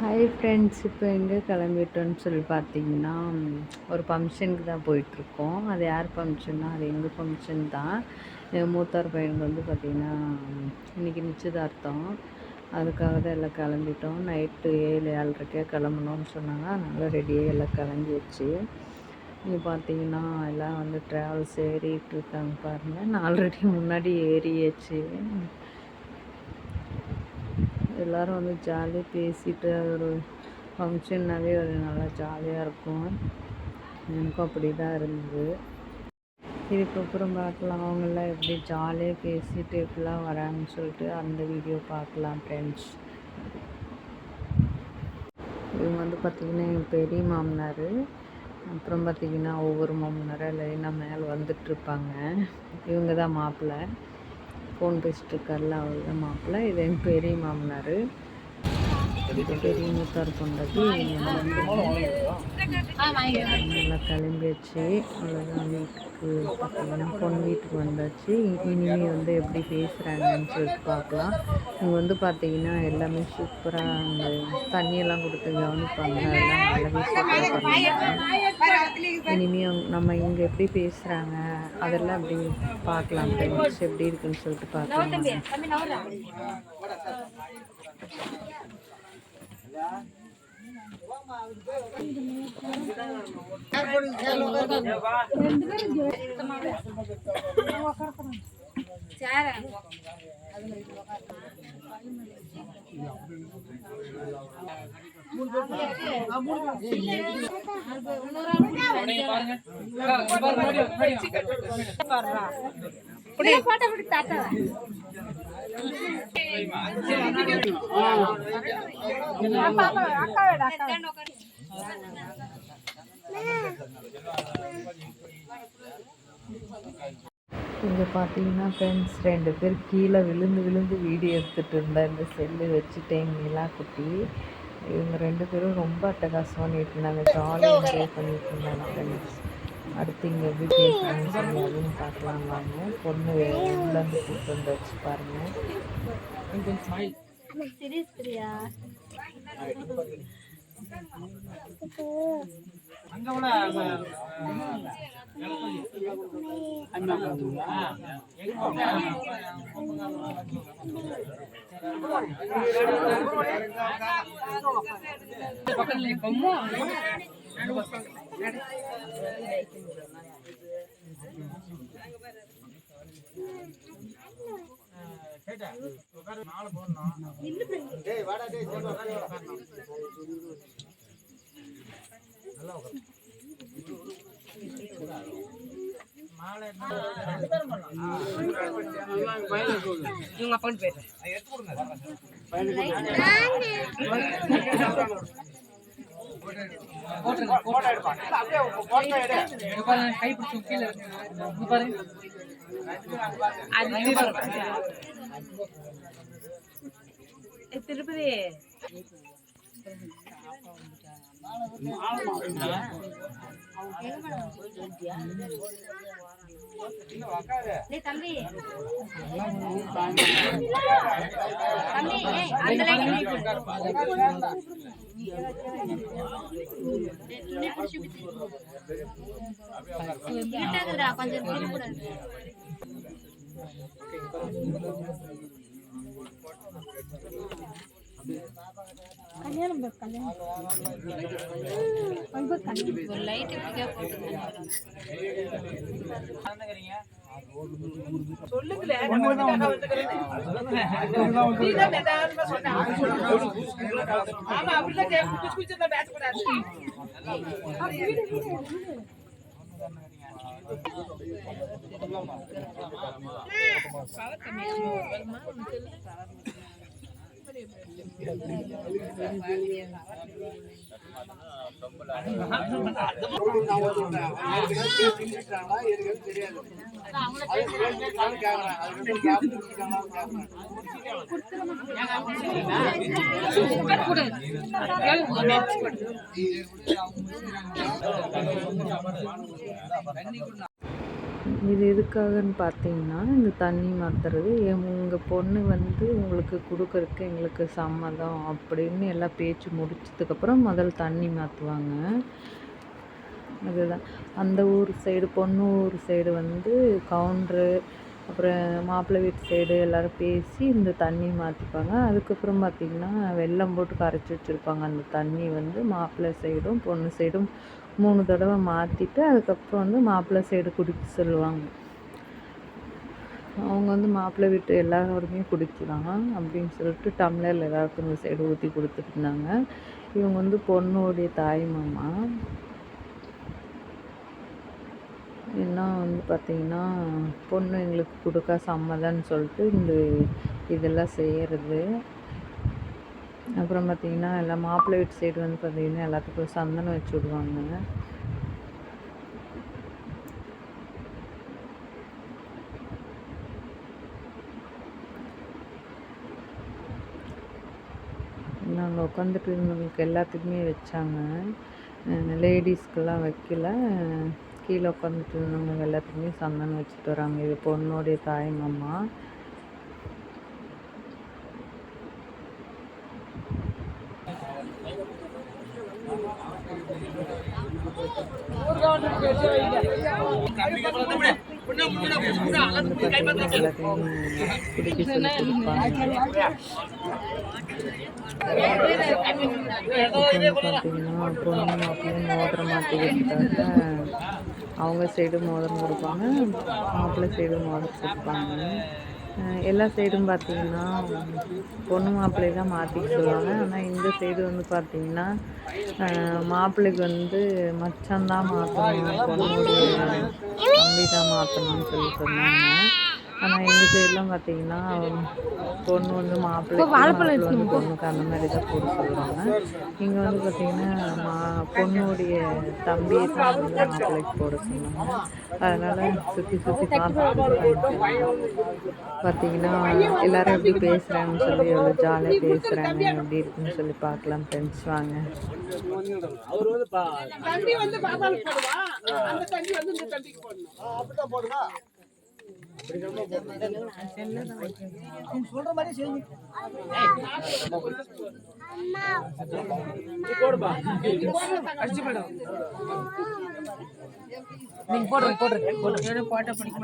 Hi friends, இப்போ எங்கே கிளம்பிட்டோன்னு சொல்லி பார்த்தீங்கன்னா, ஒரு ஃபங்க்ஷனுக்கு தான் போயிட்டுருக்கோம். அது யார் ஃபங்க்ஷன்னா, அது எங்கள் ஃபங்க்ஷன் தான். என் மூத்தார் பையனுக்கு வந்து பார்த்திங்கன்னா இன்றைக்கி நிச்சயதார்த்தம். அதுக்காக தான் எல்லாம் கிளம்பிட்டோம். நைட்டு 7-7:30 கிளம்பணும்னு சொன்னாங்க. அதனால் ரெடியாக எல்லாம் கிளம்பியாச்சு. இங்கே பார்த்தீங்கன்னா எல்லாம் வந்து ட்ராவல்ஸ் ஏறிட்டு இருக்காங்க பாருங்கள். நான் ஆல்ரெடி முன்னாடி ஏறியாச்சு. எல்லோரும் வந்து ஜாலியாக பேசிட்டு ஒரு ஃபங்க்ஷன்னாவே ஒரு நல்லா ஜாலியாக இருக்கும். எனக்கும் அப்படி தான் இருந்தது. இதுக்கப்புறம் பார்க்கலாம் அவங்களாம் எப்படி ஜாலியாக பேசிட்டு எப்படிலாம் வராங்கன்னு சொல்லிட்டு அந்த வீடியோ பார்க்கலாம் ஃப்ரெண்ட்ஸ். இவங்க வந்து பார்த்திங்கன்னா எங்கள் பெரிய மாமனார், அப்புறம் பார்த்திங்கன்னா ஒவ்வொரு மாமனாராக இல்லைன்னா மேலே வந்துட்டுருப்பாங்க. இவங்க தான் மாப்பிள்ளை, ஃபோன் பேசிட்டு இருக்கார்ல அவர் தான் மாப்பிள்ளை. இது எங்கள் பெரிய மாமனார், பெரிய மூத்தார் பொண்டாட்டி. நல்லா கிளம்பியாச்சு. அவ்வளோதான், வீட்டுக்கு பார்த்தீங்கன்னா பொண்ணு வீட்டுக்கு வந்தாச்சு. இனிமே வந்து எப்படி பேசுகிறாங்கன்னு சொல்லிட்டு பார்க்கலாம். இங்கே வந்து பார்த்தீங்கன்னா எல்லாமே சூப்பராக அந்த தண்ணியெல்லாம் கொடுத்து கவனிப்பாங்க. அதெல்லாம் நல்லாவே சூப்பராக பண்ணுவாங்க. இனிமேல் நம்ம இங்கே எப்படி பேசுகிறாங்க அதெல்லாம் அப்படி பார்க்கலாம் ஃப்ரெண்ட்ஸ், எப்படி இருக்குன்னு சொல்லிட்டு பார்க்கலாம். இங்கே பார்த்தீங்கன்னா ஃப்ரெண்ட்ஸ் 2 பேர் கீழே விழுந்து வீடியோ எடுத்துகிட்டு இருந்தா இந்த செல்லு வச்சுட்டேன். நிலா குட்டி இவங்க 2 பேரும் ரொம்ப அட்டகாசம் பண்ணிட்டு இருந்தாங்க, ஜாலியாக என்ஜாய் பண்ணிட்டு இருந்தாங்க ஃப்ரெண்ட்ஸ். அடுத்து இங்கே எப்படி பேசுகிறாங்கன்னு சொல்லி அதுவும் பார்க்கலாம் வாங்க. பொண்ணு உள்ளேருந்து கூப்பிட்டு வந்து வச்சு பாருங்கள். இவங்க அப்பா பேர் கை பிடிச்சி கீழே பாருங்க. திருப்பதி தம்பி கொஞ்சம் கல்யாணம் ஒரு லைட் இது எதுக்காகன்னு பார்த்தீங்கன்னா, இந்த தண்ணி மாத்துறது உங்கள் பொண்ணு வந்து உங்களுக்கு கொடுக்கறதுக்கு எங்களுக்கு சம்மதம் அப்படின்னு எல்லாம் பேச்சு முடிச்சதுக்கப்புறம் முதல் தண்ணி மாற்றுவாங்க. அதுதான் அந்த ஊர் சைடு பொண்ணு ஊர் சைடு வந்து கவுண்ட்ரு, அப்புறம் மாப்பிள்ளை வீட்டு சைடு எல்லோரும் பேசி இந்த தண்ணி மாற்றிப்பாங்க. அதுக்கப்புறம் பார்த்திங்கன்னா வெல்லம் போட்டு கரைச்சி வச்சுருப்பாங்க. அந்த தண்ணி வந்து மாப்பிள்ளை சைடும் பொண்ணு சைடும் 3 தடவை மாற்றிட்டு அதுக்கப்புறம் வந்து மாப்பிள்ளை சைடு குடிக்க சொல்லுவாங்க. அவங்க வந்து மாப்பிள்ளை வீட்டு எல்லாருமே குடிக்கலாம் அப்படின்னு சொல்லிட்டு டம்ளரில் எல்லாருக்கும் இந்த சைடு ஊற்றி கொடுத்துட்டு இருந்தாங்க. இவங்க வந்து பொண்ணுடைய தாய் மாமா. என்ன வந்து பார்த்திங்கன்னா பொண்ணு எங்களுக்கு கொடுக்க சம்மதம்னு சொல்லிட்டு இதெல்லாம் செய்கிறது. அப்புறம் பார்த்திங்கன்னா எல்லாம் மாப்பிள்ளை வீட்டு சைடு வந்து பார்த்திங்கன்னா எல்லாத்துக்கும் சந்தனம் வச்சு விடுவாங்க. நாங்கள் உட்காந்துட்டு இருந்தவங்களுக்கு எல்லாத்துக்குமே வச்சாங்க. லேடிஸ்க்கெல்லாம் வைக்கல. கீழே உட்காந்துட்டு இருந்தவங்க எல்லாத்துக்குமே சந்தனம் வச்சுட்டு வராங்க. இது பொண்ணுடைய தாய் மாமா. எல்லாத்தையும் குடிக்க சொல்லி கொடுப்பாங்க. பார்த்தீங்கன்னா பொண்ணு மாப்பிள்ளை மோதிரம் மாட்டிக்கிறதுக்காக அவங்க சைடு மோதிரம் கொடுப்பாங்க, மாப்பிள்ளை சைடு மோதிரம் கொடுப்பாங்க. எல்லா சைடும் பார்த்திங்கன்னா பொண்ணு மாப்பிள்ளை தான் மாற்றிக்க சொல்லுவாங்க. ஆனால் இந்த சைடு வந்து பார்த்திங்கன்னா மாப்பிள்ளைக்கு வந்து மச்சான் தான் மாற்றணும், பொண்ணுடைய தம்பி தான் மாற்றணும்னு சொல்லி சொன்னாங்க. ஆனால் எங்கள் சைட்லாம் பார்த்திங்கன்னா பொண்ணு வந்து மாப்பிள்ளை வந்து பொண்ணுக்கு அந்த மாதிரி தான் போட சொல்லுவாங்க. இங்கே வந்து பார்த்திங்கன்னா பொண்ணுடைய தம்பியை தான் வந்து மாப்பிள்ளைக்கு போட சொல்லுவாங்க. அதனால் சுற்றி சுற்றி பார்த்திங்கன்னா எல்லோரும் எப்படி பேசுகிறாங்கன்னு சொல்லி எவ்வளோ ஜாலியாக பேசுகிறாங்க, எப்படி இருக்குன்னு சொல்லி பார்க்கலாம் ஃப்ரெண்ட்ஸ். வாங்க. சொல்ற மாதிரி செய்யுங்க. நீங்க போடுற பாட்டை படிக்க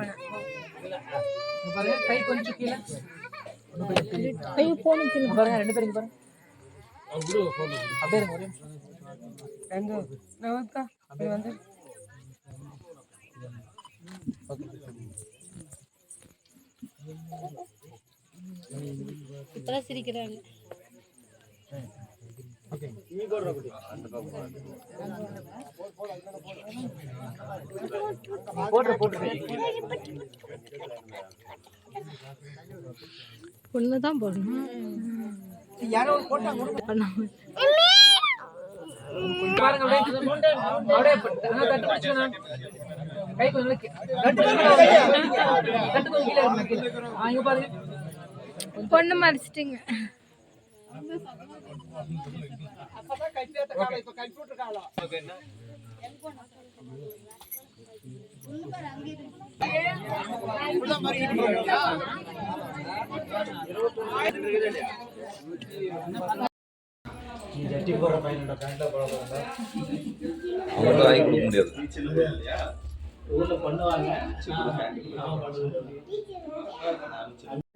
கை கொஞ்சம் கீழே கை போன கீழே பாருங்க. 2 பேரும் பாருங்க. அப்படியே இருங்க. எங்க நவக்கா அப்படியே வந்து இப்பதான் சிரிக்கிறாங்க. ஓகே நீ போடுற குடி போடு ஒண்ணுதான் போடணும். யாரோ போட்டாங்க பாருங்க. அப்படியே தட்டு பிடிச்சுக்கணும். கை கொஞ்சம் கீழே பாருங்க. பொண்ணு மறைச்சிட்டீங்க.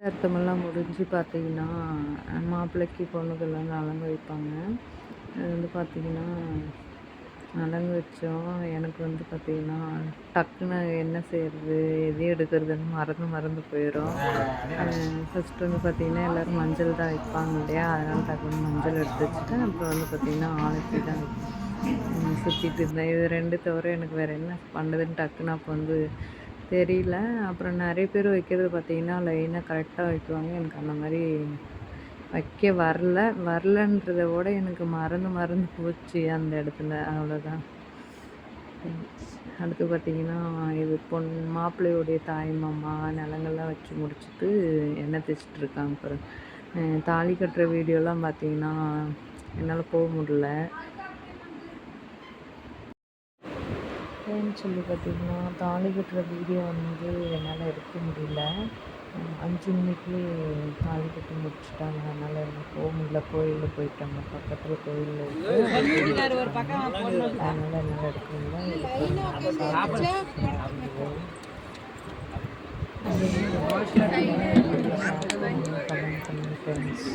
அர்த்தமெல்லாம் முடிஞ்சு பார்த்தீங்கன்னா மாப்பிள்ளைக்கு பொண்ணுக்கெல்லாம் நலங்கு வைப்பாங்க. அது வந்து பார்த்திங்கன்னா நலங்கு வச்சோம். எனக்கு வந்து பார்த்திங்கன்னா டக்குன்னு என்ன செய்கிறது எது எடுக்கிறதுன்னு மறந்து போயிடும். ஃபஸ்ட்டு வந்து பார்த்திங்கன்னா எல்லோரும் மஞ்சள் தான் வைப்பாங்க இல்லையா, அதனால் டக்குன்னு மஞ்சள் எடுத்து வச்சுட்டேன். அப்புறம் வந்து பார்த்திங்கன்னா ஆலத்தி தான் சுற்றிட்டு இருந்தேன். இது 2 தவிர எனக்கு வேறு என்ன பண்ணுறதுன்னு டக்குன்னு அப்போ வந்து தெரியல. அப்புறம் நிறைய பேர் வைக்கிறது பார்த்திங்கன்னா லைனாக கரெக்டாக வைக்குவாங்க. எனக்கு அந்த மாதிரி வைக்க வரலன்றதை விட எனக்கு மறந்து போச்சு அந்த இடத்துல. அவ்வளோதான். அடுத்து பார்த்திங்கன்னா இது மாப்பிள்ளையுடைய தாய் மாமா நிலங்கள்லாம் வச்சு முடிச்சுட்டு எண்ணெய் தேய்ச்சிட்ருக்காங்க. அப்புறம் தாலி கட்டுற வீடியோலாம் பார்த்திங்கன்னா என்னால் போக முடியல. ஏன்னு சொல்லி பார்த்திங்கன்னா தாலி கட்டுற வீடியோ வந்து என்னால் எடுக்க முடியல. 5 மணிக்கு தாலி கட்டி முடிச்சுட்டாங்க. அதனால் எனக்கு போக முடியல. கோயிலில் போயிட்டாங்க, பக்கத்தில் கோயில் இருக்குது. அதனால் என்னால் எடுக்க முடியல. கமெண்ட் பண்ணி ஃப்ரெண்ட்ஸ்.